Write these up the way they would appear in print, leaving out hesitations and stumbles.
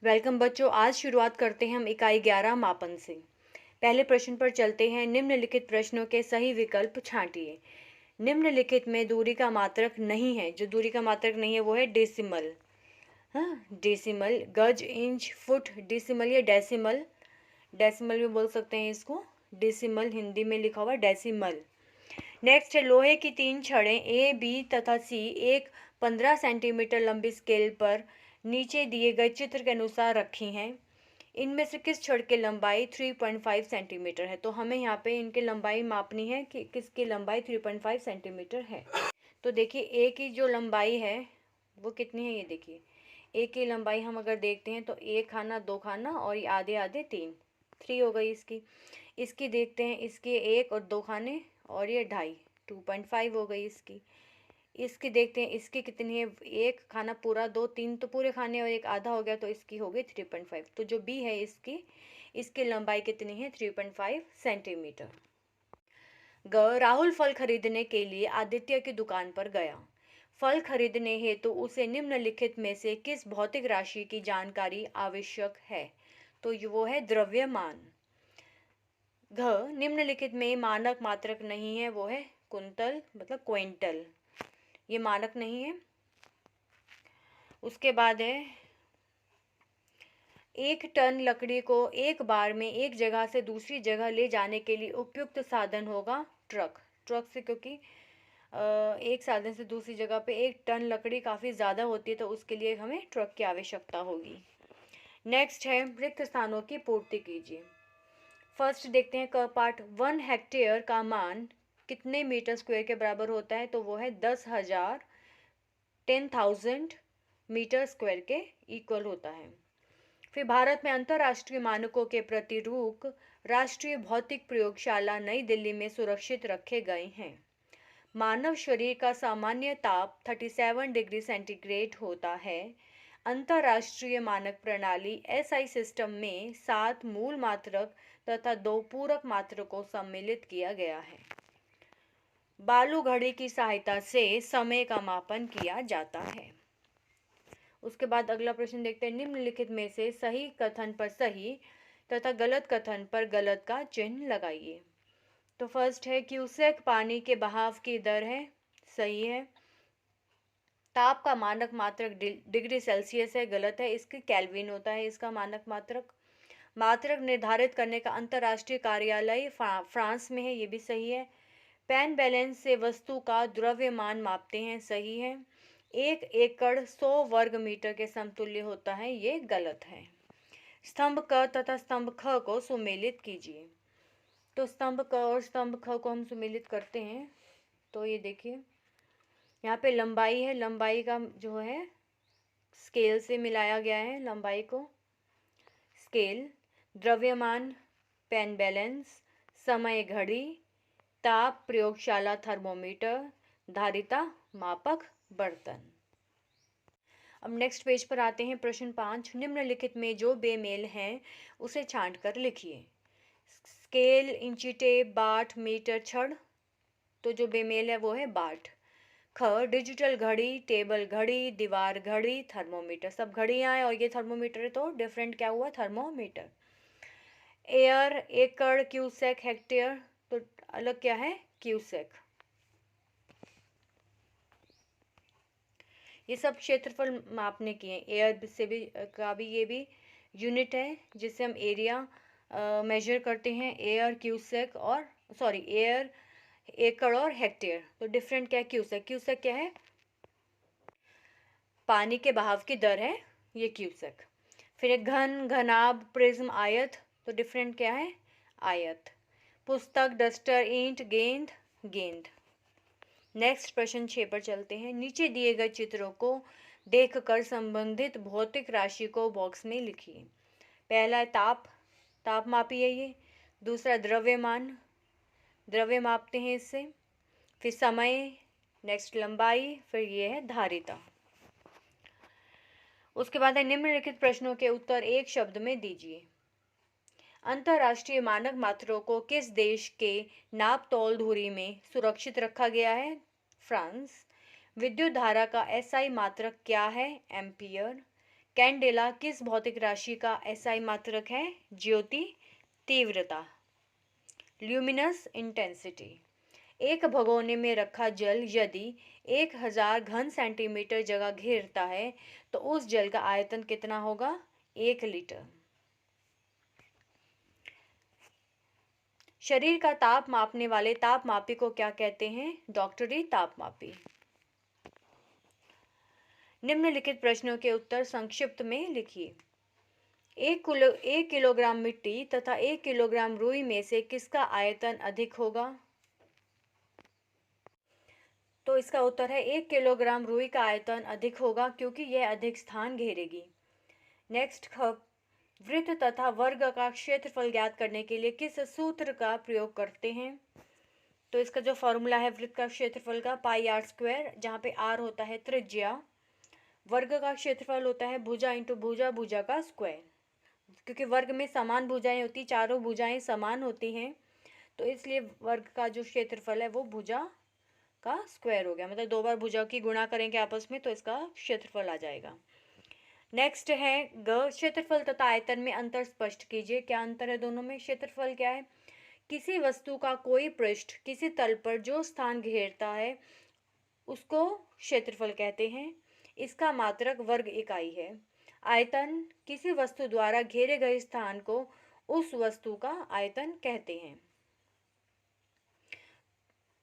Welcome बच्चों। आज शुरुआत करते हैं हम इकाई 11 मापन से। पहले प्रश्न पर चलते हैं। निम्नलिखित प्रश्नों के सही विकल्प छांटिए। निम्नलिखित में दूरी का मात्रक नहीं है। जो दूरी का मात्रक नहीं है वो है डेसिमल। हाँ, डेसिमल, गज, इंच, फुट, डेसिमल या डेसिमल, डेसिमल भी बोल सकते हैं इसको। डेसिमल हिंदी में लिखा हुआ डेसिमल। नेक्स्ट है लोहे की 3 छड़ें ए, बी तथा सी एक 15 सेंटीमीटर लंबी स्केल पर नीचे दिए गए चित्र के अनुसार रखी हैं। इनमें से किस छड़ की लंबाई 3.5 सेंटीमीटर है। तो हमें यहाँ पे इनकी लंबाई मापनी है कि किसकी लंबाई 3.5 सेंटीमीटर है। तो देखिए ए की जो लंबाई है वो कितनी है, ये देखिए ए की लंबाई हम अगर देखते हैं तो 1 खाना 2 खाना और ये आधे आधे 3 हो गई इसकी। इसकी देखते हैं, इसके 1 और 2 खाने और ये 2.5 2.5 हो गई इसकी। इसकी देखते हैं, इसकी कितनी है, 1 खाना पूरा 2 3 तो पूरे खाने और 1 आधा हो गया, तो इसकी हो गई 3.5। तो जो बी है इसकी लंबाई कितनी है, 3.5 सेंटीमीटर। राहुल फल खरीदने के लिए आदित्य की दुकान पर गया। फल खरीदने हेतु उसे निम्नलिखित में से किस भौतिक राशि की जानकारी आवश्यक है। तो वो है द्रव्यमान। निम्नलिखित में मानक मात्रक नहीं है, वो है कुंतल मतलब क्विंटल, ये मानक नहीं है। उसके बाद है 1 टन लकड़ी को एक बार में एक जगह से दूसरी जगह ले जाने के लिए उपयुक्त साधन होगा ट्रक। ट्रक से, क्योंकि एक साधन से दूसरी जगह पे 1 टन लकड़ी काफ़ी ज़्यादा होती है, तो उसके लिए हमें ट्रक की आवश्यकता होगी। नेक्स्ट है रिक्त स्थानों की पूर्ति कीजिए। फर्स्ट देखते हैं क पार्ट। 1 हेक्टेयर का मान कितने मीटर स्क्वायर के बराबर होता है। तो वो है 10,000 मीटर स्क्वायर के इक्वल होता है। फिर भारत में अंतर्राष्ट्रीय मानकों के प्रतिरूप राष्ट्रीय भौतिक प्रयोगशाला नई दिल्ली में सुरक्षित रखे गए हैं। मानव शरीर का सामान्य ताप 37 डिग्री सेंटीग्रेड होता है। अंतर्राष्ट्रीय मानक प्रणाली SI सिस्टम में 7 मूल मात्रक तथा 2 पूरक मात्रकों को सम्मिलित किया गया है। बालू घड़ी की सहायता से समय का मापन किया जाता है। उसके बाद अगला प्रश्न देखते हैं। निम्नलिखित में से सही कथन पर सही तथा गलत कथन पर गलत का चिन्ह लगाइए। तो फर्स्ट है क्यूसेक पानी के बहाव की दर है, सही है। ताप का मानक मात्रक डिग्री सेल्सियस है, गलत है। इसकी केल्विन होता है इसका मानक मात्रक। मात्रक निर्धारित करने का अंतर्राष्ट्रीय कार्यालय फ्रांस में है, ये भी सही है। पेन बैलेंस से वस्तु का द्रव्यमान मापते हैं, सही है। 1 एकड़ 100 वर्ग मीटर के समतुल्य होता है, ये गलत है। स्तंभ क तथा स्तंभ ख को सुमेलित कीजिए। तो स्तंभ क और स्तंभ ख को हम सुमेलित करते हैं। तो ये देखिए यहाँ पे लंबाई है, लंबाई का जो है स्केल से मिलाया गया है लंबाई को, स्केल। द्रव्यमान पेन बैलेंस, समय घड़ी, ताप प्रयोगशाला थर्मोमीटर, धारिता मापक बर्तन। अब नेक्स्ट पेज पर आते हैं। प्रश्न 5। निम्नलिखित में जो बेमेल हैं उसे छांट कर लिखिए। स्केल, इंची टेप, बाट, मीटर, छड़। तो जो बेमेल है वो है बाट। ख डिजिटल घड़ी, टेबल घड़ी, दीवार घड़ी, थर्मोमीटर। सब घड़ियाँ हैं और ये थर्मोमीटर है, तो डिफरेंट क्या हुआ, थर्मोमीटर। एयर, एकड़, क्यूसेक, हेक्टेयर। तो अलग क्या है, क्यूसेक। ये सब क्षेत्रफल मापने की है। एयर से भी का भी ये भी यूनिट है जिससे हम एरिया मेजर करते हैं। एयर, क्यूसेक और एयर, एकड़ और हेक्टेयर। तो डिफरेंट क्या है, क्यूसेक। क्यूसेक क्या है, पानी के बहाव की दर है, ये क्यूसेक। फिर एक घन, घनाभ, प्रिज्म, आयत। तो डिफरेंट क्या है, आयत। पुस्तक, डस्टर, ईंट, गेंद, गेंद। नेक्स्ट प्रश्न 6 पर चलते हैं। नीचे दिए गए चित्रों को देखकर संबंधित भौतिक राशि को बॉक्स में लिखिए। पहला है ताप, ताप मापिए ये। दूसरा द्रव्यमान, द्रव्य मापते हैं इससे। फिर समय, नेक्स्ट लंबाई, फिर ये है धारिता। उसके बाद है निम्नलिखित प्रश्नों के उत्तर एक शब्द में दीजिए। अंतर्राष्ट्रीय मानक मात्रों को किस देश के नाप तौल धुरी में सुरक्षित रखा गया है, फ्रांस। विद्युत धारा का SI मात्रक क्या है, एम्पियर। कैंडेला किस भौतिक राशि का एसआई मात्रक है? ज्योति तीव्रता, ल्यूमिनस इंटेंसिटी। एक भगोने में रखा जल यदि 1000 घन सेंटीमीटर जगह घेरता है तो उस जल का आयतन कितना होगा? 1 लीटर। शरीर का ताप मापने वाले तापमापी को क्या कहते हैं? डॉक्टरी तापमापी। निम्नलिखित प्रश्नों के उत्तर संक्षिप्त में लिखिए। 1 किलोग्राम मिट्टी तथा 1 किलोग्राम रुई में से किसका आयतन अधिक होगा? तो इसका उत्तर है 1 किलोग्राम रुई का आयतन अधिक होगा क्योंकि यह अधिक स्थान घेरेगी। नेक्स्ट, वृत्त तथा वर्ग का क्षेत्रफल ज्ञात करने के लिए किस सूत्र का प्रयोग करते हैं? तो इसका जो फॉर्मूला है वृत्त का क्षेत्रफल का, पाई आर स्क्वायर, जहाँ पे आर होता है त्रिज्या, वर्ग का क्षेत्रफल होता है भुजा इंटू भुजा, भुजा का स्क्वायर। क्योंकि वर्ग में समान भुजाएं होती, चारों भुजाएं समान होती हैं, तो इसलिए वर्ग का जो क्षेत्रफल है वो भुजा का स्क्वायर हो गया। मतलब 2 बार भुजा की गुणा करेंगे आपस में तो इसका क्षेत्रफल आ जाएगा। नेक्स्ट है क्षेत्रफल तथा आयतन में अंतर स्पष्ट कीजिए। क्या अंतर है दोनों में? क्षेत्रफल क्या है? किसी वस्तु का कोई पृष्ठ किसी तल पर जो स्थान घेरता है उसको क्षेत्रफल कहते हैं। इसका मात्रक वर्ग इकाई है। आयतन किसी वस्तु द्वारा घेरे गए स्थान को उस वस्तु का आयतन कहते हैं।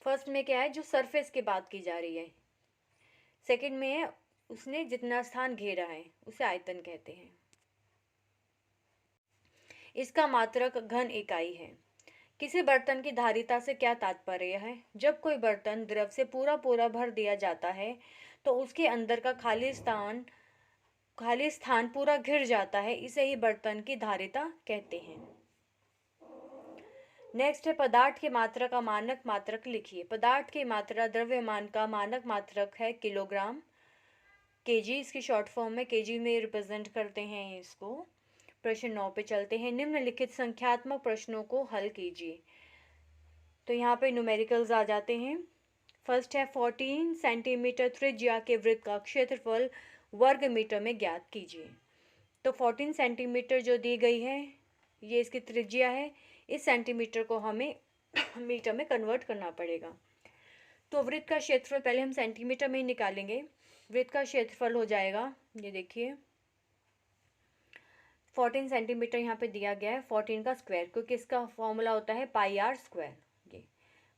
फर्स्ट में क्या है? जो सरफेस की बात की जा रही है। सेकंड में है उसने जितना स्थान घेरा है उसे आयतन कहते हैं। इसका मात्रक घन इकाई है। किसी बर्तन की धारिता से क्या तात्पर्य है? जब कोई बर्तन द्रव से पूरा पूरा भर दिया जाता है तो उसके अंदर का खाली स्थान पूरा घिर जाता है, इसे ही बर्तन की धारिता कहते हैं। नेक्स्ट है पदार्थ की मात्रा का मानक मात्रक लिखिए। पदार्थ की मात्रा द्रव्यमान का मानक मात्रक है किलोग्राम, केजी, इसकी शॉर्ट फॉर्म में केजी में रिप्रेजेंट करते हैं इसको। प्रश्न 9 पे चलते हैं। निम्नलिखित संख्यात्मक प्रश्नों को हल कीजिए। तो यहाँ पे न्यूमेरिकल्स आ जाते हैं। फर्स्ट है 14 सेंटीमीटर त्रिज्या के वृत्त का क्षेत्रफल वर्ग मीटर में ज्ञात कीजिए। तो 14 सेंटीमीटर जो दी गई है ये इसकी त्रिज्या है। इस सेंटीमीटर को हमें मीटर में कन्वर्ट करना पड़ेगा। तो वृत्त का क्षेत्रफल पहले हम सेंटीमीटर में ही निकालेंगे। वृत्त का क्षेत्रफल हो जाएगा, ये देखिए 14 सेंटीमीटर यहाँ पे दिया गया है, 14 का स्क्वायर, क्योंकि इसका फॉर्मूला होता है पाई आर स्क्वायर। ये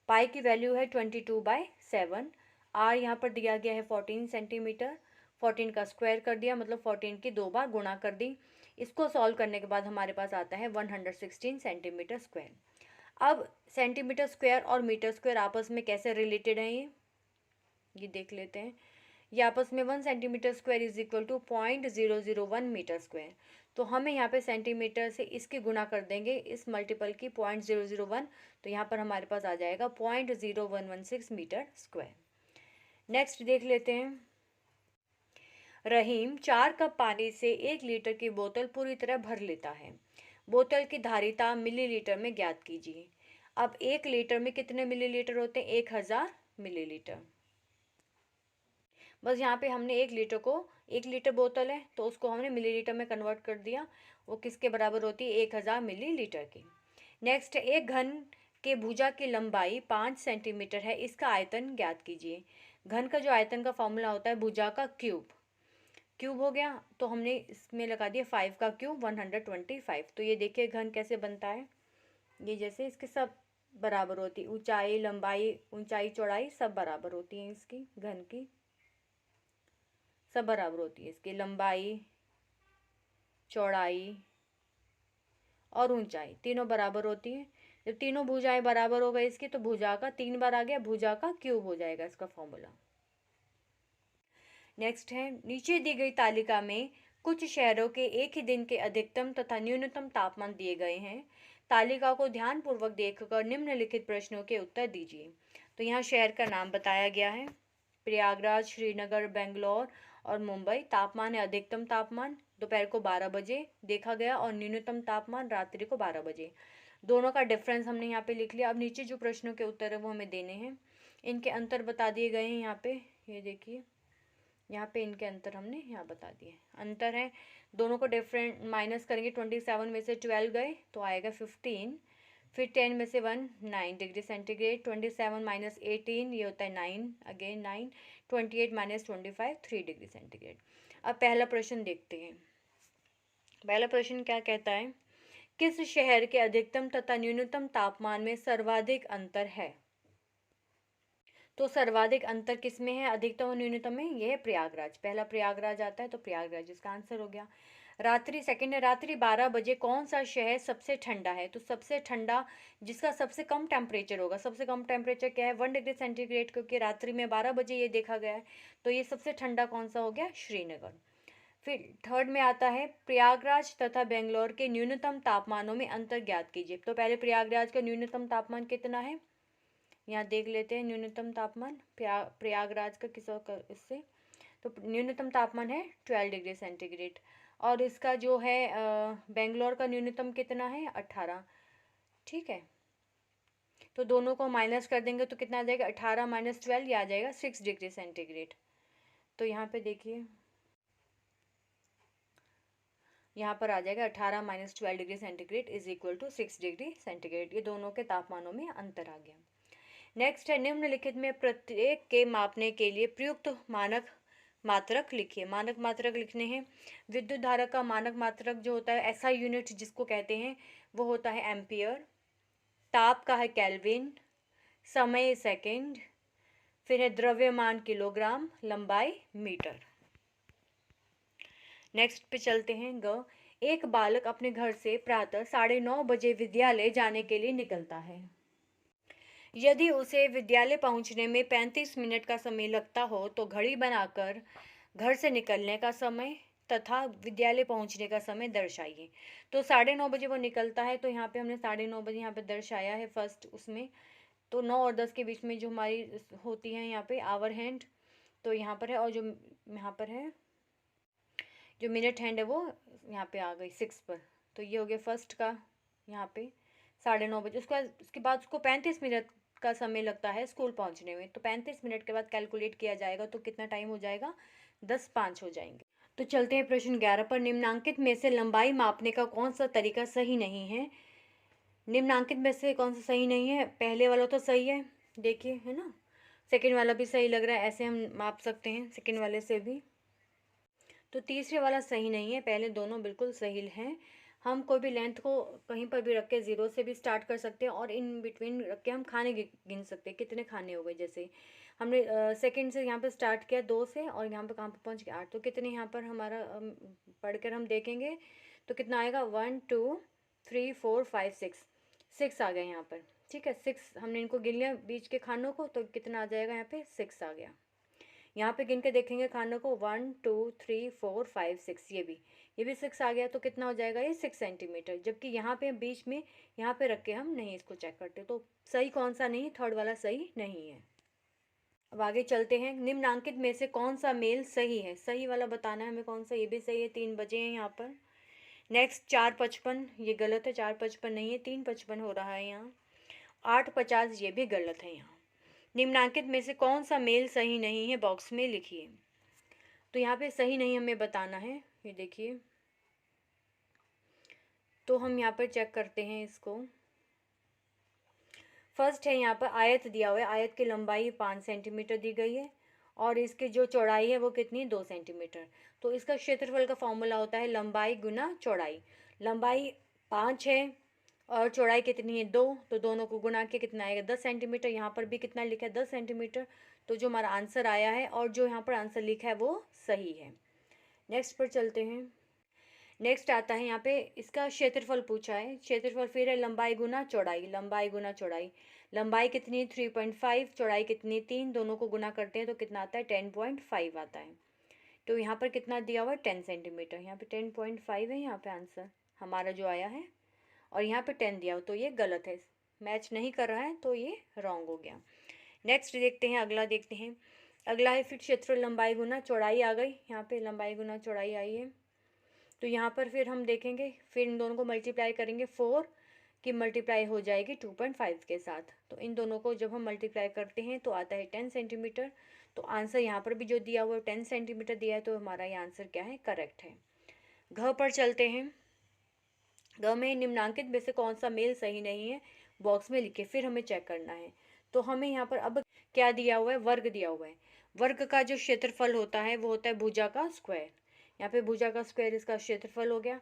पाई की वैल्यू है 22/7। आर यहाँ पर दिया गया है 14 सेंटीमीटर, 14 का स्क्वायर कर दिया, मतलब 14 की 2 बार गुणा कर दी। इसको सॉल्व करने के बाद हमारे पास आता है 116 सेंटीमीटर स्क्वायर। अब सेंटीमीटर स्क्वायर और मीटर स्क्वायर आपस में कैसे रिलेटेड हैं ये देख लेते हैं। ये आपस में 1 centimetre square is equal to 0.001 metre square. तो हमें यहाँ पे सेंटीमीटर से इसकी गुणा कर देंगे, इस मल्टीपल की 0.001, तो यहाँ पर हमारे पास आ जाएगा 0.0116 मीटर स्क्वायर। नेक्स्ट देख लेते हैं। रहीम 4 कप पानी से 1 लीटर की बोतल पूरी तरह भर लेता है। बोतल की धारिता मिलीलीटर में ज्ञात कीजिए। अब 1 लीटर में कितने मिलीलीटर होते हैं? 1000 मिलीलीटर। बस यहाँ पे हमने 1 लीटर को, 1 लीटर बोतल है तो उसको हमने मिलीलीटर में कन्वर्ट कर दिया। वो किसके बराबर होती है? 1000 मिलीलीटर की। नेक्स्ट, एक घन के भुजा की लंबाई 5 सेंटीमीटर है, इसका आयतन ज्ञात कीजिए। घन का जो आयतन का फॉर्मूला होता है भुजा का क्यूब हो गया, तो हमने इसमें लगा दिया 5 का क्यूब 125। तो ये देखिए घन कैसे बनता है। ये जैसे इसके सब बराबर होती है, ऊंचाई लंबाई ऊंचाई चौड़ाई सब बराबर होती है, इसकी घन की सब बराबर होती है। इसकी लंबाई चौड़ाई और ऊंचाई तीनों बराबर होती है। जब तीनों भुजाएं बराबर हो गई इसकी, तो भुजा का 3 बार आ गया, भुजा का क्यूब हो जाएगा इसका फॉर्मूला। नेक्स्ट है, नीचे दी गई तालिका में कुछ शहरों के एक ही दिन के अधिकतम तथा न्यूनतम तापमान दिए गए हैं। तालिका को ध्यानपूर्वक देखकर निम्नलिखित प्रश्नों के उत्तर दीजिए। तो यहाँ शहर का नाम बताया गया है, प्रयागराज, श्रीनगर, बेंगलोर और मुंबई। तापमान है अधिकतम तापमान दोपहर को 12 बजे देखा गया और न्यूनतम तापमान रात्रि को 12 बजे। दोनों का डिफरेंस हमने यहाँ पे लिख लिया। अब नीचे जो प्रश्नों के उत्तर है वो हमें देने हैं, इनके अंतर बता दिए गए हैं यहाँ पे, ये देखिए यहाँ पे इनके अंतर हमने यहाँ बता दिए। अंतर है दोनों को डिफरेंट, माइनस करेंगे 27 में से 12 गए तो आएगा 15, फिर 10 में से 1 9 डिग्री सेंटीग्रेड, 27 माइनस 18 ये होता है 9, अगेन 9, 28 माइनस 25 3 डिग्री सेंटीग्रेड। अब पहला प्रश्न देखते हैं। पहला प्रश्न क्या कहता है, किस शहर के अधिकतम तथा न्यूनतम तापमान में सर्वाधिक अंतर है? तो सर्वाधिक अंतर किस में है, अधिकतम और न्यूनतम में? यह है प्रयागराज। पहला प्रयागराज आता है तो प्रयागराज इसका आंसर हो गया। रात्रि, सेकंड है, रात्रि 12 बजे कौन सा शहर सबसे ठंडा है? तो सबसे ठंडा जिसका सबसे कम टेम्परेचर होगा, सबसे कम टेम्परेचर क्या है? 1 डिग्री सेंटीग्रेड, क्योंकि रात्रि में 12 बजे ये देखा गया है। तो ये सबसे ठंडा कौन सा हो गया? श्रीनगर। फिर थर्ड में आता है, प्रयागराज तथा बेंगलोर के न्यूनतम तापमानों में अंतर ज्ञात कीजिए। तो पहले प्रयागराज का न्यूनतम तापमान कितना है, यहाँ देख लेते हैं। न्यूनतम तापमान प्रयागराज का किस इससे, तो न्यूनतम तापमान है 12 डिग्री सेंटीग्रेड, और इसका जो है बेंगलोर का न्यूनतम कितना है? 18। ठीक है, तो दोनों को माइनस कर देंगे तो कितना आ जाएगा? 18 माइनस 12, ये आ जाएगा 6 डिग्री सेंटीग्रेड। तो यहाँ पे देखिए, यहाँ पर आ जाएगा 18 minus 12 degree centigrade is equal to 6 degree centigrade. ये दोनों के तापमानों में अंतर आ गया। नेक्स्ट है, निम्नलिखित में प्रत्येक के मापने के लिए प्रयुक्त मानक मात्रक लिखिए। मानक मात्रक लिखने हैं। विद्युत धारा का मानक मात्रक जो होता है, ऐसा यूनिट जिसको कहते हैं, वो होता है एम्पियर। ताप का है केल्विन, समय सेकंड, फिर है द्रव्यमान किलोग्राम, लंबाई मीटर। नेक्स्ट पे चलते हैं। ग, एक बालक अपने घर से प्रातः 9:30 बजे विद्यालय जाने के लिए निकलता है। यदि उसे विद्यालय पहुंचने में 35 मिनट का समय लगता हो तो घड़ी बनाकर घर से निकलने का समय तथा विद्यालय पहुंचने का समय दर्शाइए। तो 9:30 बजे वो निकलता है, तो यहाँ पे हमने 9:30 बजे यहाँ पे दर्शाया है फर्स्ट उसमें। तो 9 और 10 के बीच में जो हमारी होती है यहाँ पे आवर हैंड, तो यहाँ पर है, और जो यहाँ पर है जो मिनट हैंड है वो यहाँ पे आ गई 6 पर। तो ये हो गया फर्स्ट का यहाँ पे 9:30 बजे। उसके बाद उसको 35 मिनट का समय लगता है स्कूल पहुँचने में। तो 35 मिनट के बाद कैलकुलेट किया जाएगा तो कितना टाइम हो जाएगा? 10:05 हो जाएंगे। तो चलते हैं प्रश्न 11 पर। निम्नांकित में से लंबाई मापने का कौन सा तरीका सही नहीं है? निम्नांकित में से कौन सा सही नहीं है? पहले वाला तो सही है, देखिए, है ना। सेकंड वाला भी सही लग रहा है, ऐसे हम माप सकते हैं सेकंड वाले से भी। तो तीसरे वाला सही नहीं है, पहले दोनों बिल्कुल सही हैं। हम कोई भी लेंथ को कहीं पर भी रख के 0 से भी स्टार्ट कर सकते हैं, और इन बिटवीन रख के हम खाने गिन सकते हैं कितने खाने हो गए। जैसे हमने सेकंड से यहाँ पे स्टार्ट किया 2 से, और यहाँ पे कहाँ पे पहुँच गया 8, तो कितने यहाँ पर हमारा पढ़कर हम देखेंगे तो कितना आएगा? 1 2 3 4 5 6 आ गया यहाँ पर। ठीक है, 6 हमने इनको गिन लिया बीच के खानों को, तो कितना आ जाएगा? यहाँ पे 6 आ गया। यहाँ पे गिन के देखेंगे खानों को, 1 2 3 4 5 6, ये भी 6 आ गया। तो कितना हो जाएगा? ये 6 सेंटीमीटर। जबकि यहाँ पे बीच में यहाँ पे रख के हम नहीं इसको चेक करते। तो सही कौन सा नहीं है? थर्ड वाला सही नहीं है। अब आगे चलते हैं। निम्नांकित में से कौन सा मेल सही है? सही वाला बताना है हमें कौन सा। ये भी सही है, 3 बजे हैं यहाँ पर। नेक्स्ट 4:55, ये गलत है, 4:55 नहीं है, 3:55 हो रहा है यहाँ। 8:50 ये भी गलत है यहाँ। निम्नांकित में से कौन सा मेल सही नहीं है? बॉक्स में लिखिए। तो यहाँ पे सही नहीं हमें बताना है, ये देखिए। तो हम यहाँ पर चेक करते हैं इसको। फर्स्ट है, यहाँ पर आयत दिया हुआ है, आयत की लंबाई 5 सेंटीमीटर दी गई है, और इसकी जो चौड़ाई है वो कितनी? 2 सेंटीमीटर। तो इसका क्षेत्रफल का फॉर्मूला होता है लंबाई गुना चौड़ाई। लंबाई 5 है और चौड़ाई कितनी है? 2, तो दोनों को गुना के कितना आएगा? 10 सेंटीमीटर। यहाँ पर भी कितना लिखा है? 10 सेंटीमीटर। तो जो हमारा आंसर आया है और जो यहाँ पर आंसर लिखा है वो सही है। नेक्स्ट पर चलते हैं। नेक्स्ट आता है यहाँ पे इसका क्षेत्रफल पूछा है। क्षेत्रफल फिर है लंबाई गुना चौड़ाई, लंबाई गुना चौड़ाई। लंबाई कितनी? 3.5, चौड़ाई कितनी? 3, दोनों को गुना करते हैं तो कितना आता है? 10.5 आता है। तो यहाँ पर कितना दिया हुआ है? 10 सेंटीमीटर। यहाँ पे 10.5 है यहाँ पे आंसर हमारा जो आया है, और यहाँ पे 10 दिया हो, तो ये गलत है, मैच नहीं कर रहा है, तो ये रॉन्ग हो गया। नेक्स्ट देखते हैं, अगला देखते हैं। अगला है फिर क्षेत्रफल लंबाई गुना चौड़ाई आ गई, यहाँ पे लंबाई गुना चौड़ाई आई है। तो यहाँ पर फिर हम देखेंगे, फिर इन दोनों को मल्टीप्लाई करेंगे 4 की मल्टीप्लाई हो जाएगी 2.5 के साथ। तो इन दोनों को जब हम मल्टीप्लाई करते हैं तो आता है 10 सेंटीमीटर। तो आंसर यहाँ पर भी जो दिया हुआ है 10 सेंटीमीटर दिया है, तो हमारा ये आंसर क्या है, करेक्ट है। घ पर चलते हैं। घ में निम्नांकित में से कौन सा मेल सही नहीं है, बॉक्स में लिखे, फिर हमें चेक करना है। तो हमें यहाँ पर अब क्या दिया हुआ है, वर्ग दिया हुआ है। वर्ग का जो क्षेत्रफल होता है वो होता है भुजा का स्क्वायर। यहाँ पे भुजा का स्क्वायर इसका क्षेत्रफल हो गया।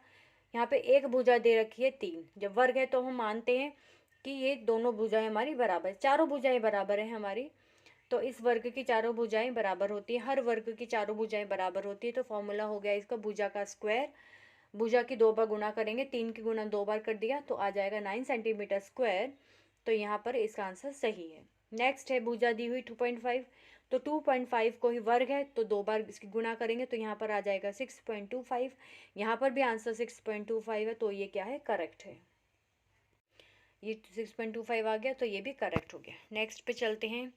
यहाँ पे एक भुजा दे रखी है 3, जब वर्ग है तो हम मानते हैं कि ये दोनों भुजाएं हमारी बराबर है, चारों भुजाएं बराबर है हमारी। तो इस वर्ग की चारों भुजाएं बराबर होती है, हर वर्ग की चारों भुजाएं बराबर होती है। तो फॉर्मूला हो गया इसका भुजा का स्क्वायर, भुजा की 2 बार गुणा करेंगे, 3 की गुणा 2 बार कर दिया तो आ जाएगा 9 सेंटीमीटर स्क्वायर। तो यहाँ पर इसका आंसर सही है। नेक्स्ट है भुजा दी हुई 2.5, तो 2.5 को ही वर्ग है तो 2 बार इसकी गुणा करेंगे तो यहाँ पर आ जाएगा 6.25। यहाँ पर भी आंसर 6.25 है, तो ये क्या है, करेक्ट है। ये 6.25 आ गया तो ये भी करेक्ट हो गया। नेक्स्ट पे चलते हैं।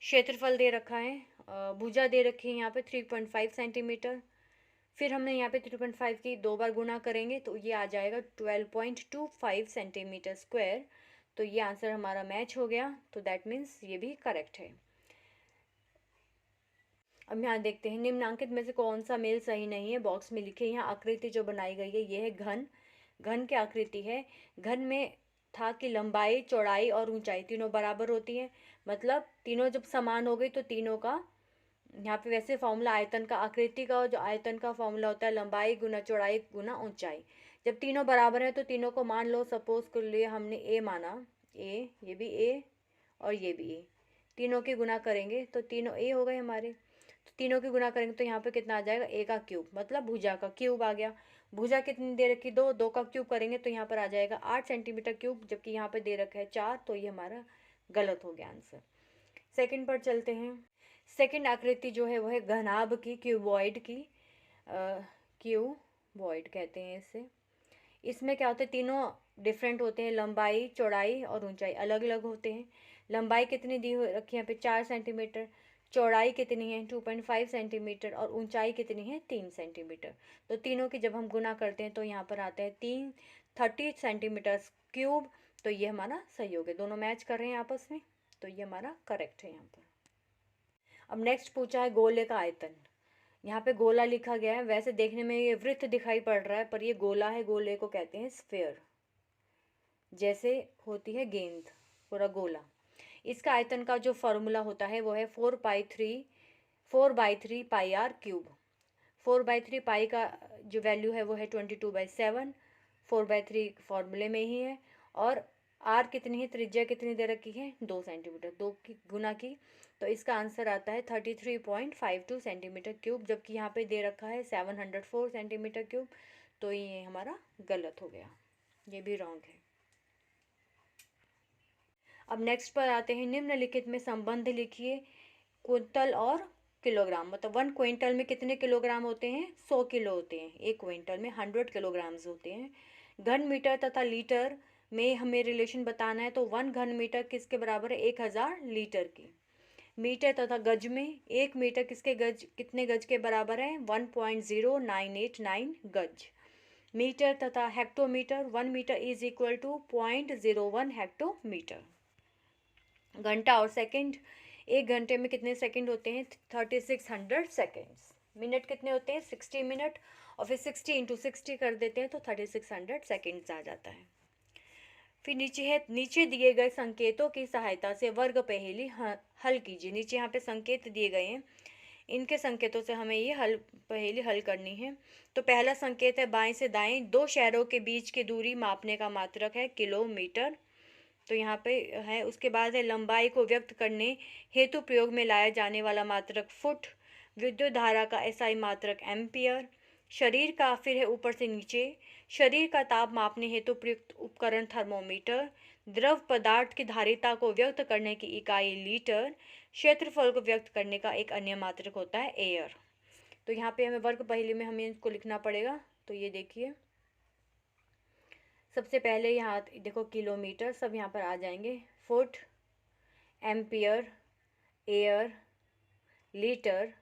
क्षेत्रफल दे रखा है, भुजा दे रखी है यहाँ पे 3.5 सेंटीमीटर। फिर हमने यहाँ पे 3.5 की 2 बार गुणा करेंगे तो ये आ जाएगा 12.25 सेंटीमीटर स्क्वायर। तो ये आंसर हमारा मैच हो गया, तो दैट मीन्स ये भी करेक्ट है। अब यहाँ देखते हैं निम्नांकित में से कौन सा मेल सही नहीं है, बॉक्स में लिखे। यहाँ आकृति जो बनाई गई है ये है घन, घन की आकृति है। घन में था कि लंबाई, चौड़ाई और ऊंचाई तीनों बराबर होती है, मतलब तीनों जब समान हो गई तो तीनों का यहाँ पे वैसे फॉर्मूला आयतन का, आकृति का जो आयतन का फॉर्मूला होता है लंबाई गुना चौड़ाई गुना ऊंचाई। जब तीनों बराबर है तो तीनों को मान लो, सपोज कर लिए हमने ए माना, ए, ये भी ए और ये भी ए, तीनों की गुना करेंगे तो तीनों ए हो गए हमारे। तो तीनों की गुना करेंगे तो यहाँ पे कितना आ जाएगा, ए का क्यूब, मतलब भुजा का क्यूब आ गया। भुजा कितनी दे रखी, 2, 2 का क्यूब करेंगे तो यहाँ पर आ जाएगा 8 सेंटीमीटर क्यूब, जबकि यहाँ पे दे रखा है 4, तो ये हमारा गलत हो गया आंसर। सेकंड पर चलते हैं। सेकंड आकृति जो है वो है घनाभ की, क्यूबॉइड की, क्यूबॉइड कहते हैं इसे। इसमें क्या होता है, तीनों डिफरेंट होते हैं, लंबाई, चौड़ाई और ऊंचाई अलग अलग होते हैं। लंबाई कितनी दी रखी है यहाँ पे 4 सेंटीमीटर, चौड़ाई कितनी है 2.5 सेंटीमीटर और ऊंचाई कितनी है 3 सेंटीमीटर। तो तीनों की जब हम गुना करते हैं तो यहाँ पर आता है 30 सेंटीमीटर क्यूब। तो ये हमारा सही हो गया, दोनों मैच कर रहे हैं आपस में, तो ये हमारा करेक्ट है यहाँ पर। अब नेक्स्ट पूछा है गोले का आयतन। यहाँ पे गोला लिखा गया है, वैसे देखने में ये वृत्त दिखाई पड़ रहा है पर ये गोला है, गोले को कहते हैं स्फीयर, जैसे होती है गेंद, पूरा गोला। इसका आयतन का जो फॉर्मूला होता है वो है 4/3 पाई आर क्यूब। 4/3 पाई का जो वैल्यू है वो है 22/7, 4/3 फॉर्मूले में ही है। और आर कितनी है, त्रिज्या कितनी दे रखी है 2 सेंटीमीटर, 2 की गुना की तो इसका आंसर आता है 33.52 सेंटीमीटर क्यूब, जबकि यहाँ पे दे रखा है 704 सेंटीमीटर क्यूब। तो ये हमारा गलत हो गया, ये भी रॉन्ग है। अब नेक्स्ट पर आते हैं। निम्नलिखित में संबंध लिखिए, कुंतल और किलोग्राम, मतलब 1 क्विंटल में कितने किलोग्राम होते हैं, 100 किलो होते हैं, 1 क्विंटल में 100 किलोग्राम्स होते हैं। घन मीटर तथा लीटर में हमें रिलेशन बताना है, तो 1 घन मीटर किसके बराबर है, 1000 लीटर की। मीटर तथा गज में 1 मीटर किसके गज, कितने गज के बराबर है, 1.0989 गज। मीटर तथा hectometre, 1 metre is equal to 0.01 hectometre. घंटा और सेकंड, 1 घंटे में कितने सेकंड होते हैं, 3600 सेकंड्स। मिनट कितने होते हैं, 60 मिनट, और फिर 60 × 60 कर देते हैं तो 3600 सेकंड्स आ जाता है। फिर नीचे दिए गए संकेतों की सहायता से वर्ग पहेली हल कीजिए। नीचे यहाँ पे संकेत दिए गए हैं, इनके संकेतों से हमें ये पहेली हल करनी है। तो पहला संकेत है बाएं से दाएं, 2 शहरों के बीच की दूरी मापने का मात्रक है किलोमीटर, तो यहाँ पे है। उसके बाद है लंबाई को व्यक्त करने हेतु प्रयोग में लाया जाने वाला मात्रक फुट, विद्युत धारा का एसआई मात्रक एम्पियर। शरीर का, फिर है ऊपर से नीचे, शरीर का ताप मापने हेतु प्रयुक्त उपकरण थर्मोमीटर। द्रव पदार्थ की धारिता को व्यक्त करने की इकाई लीटर। क्षेत्रफल को व्यक्त करने का एक अन्य मात्रक होता है एयर। तो यहाँ पे हमें वर्ग पहेली में हमें इसको लिखना पड़ेगा। तो ये देखिए, सबसे पहले यहाँ देखो किलोमीटर सब यहाँ पर आ जाएंगे, foot, ampere, air, litre,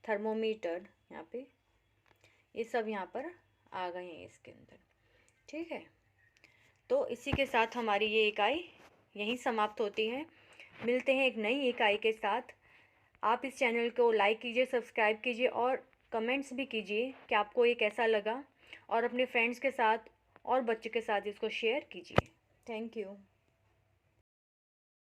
thermometer, यहाँ पे ये सब यहाँ पर आ गए हैं इसके अंदर, ठीक है। तो इसी के साथ हमारी ये इकाई यहीं समाप्त होती है। मिलते हैं एक नई इकाई के साथ। आप इस चैनल को लाइक कीजिए, सब्सक्राइब कीजिए और कमेंट्स भी कीजिए कि आपको ये कैसा लगा, और अपने फ्रेंड्स के साथ और बच्चों के साथ इसको शेयर कीजिए। Thank you.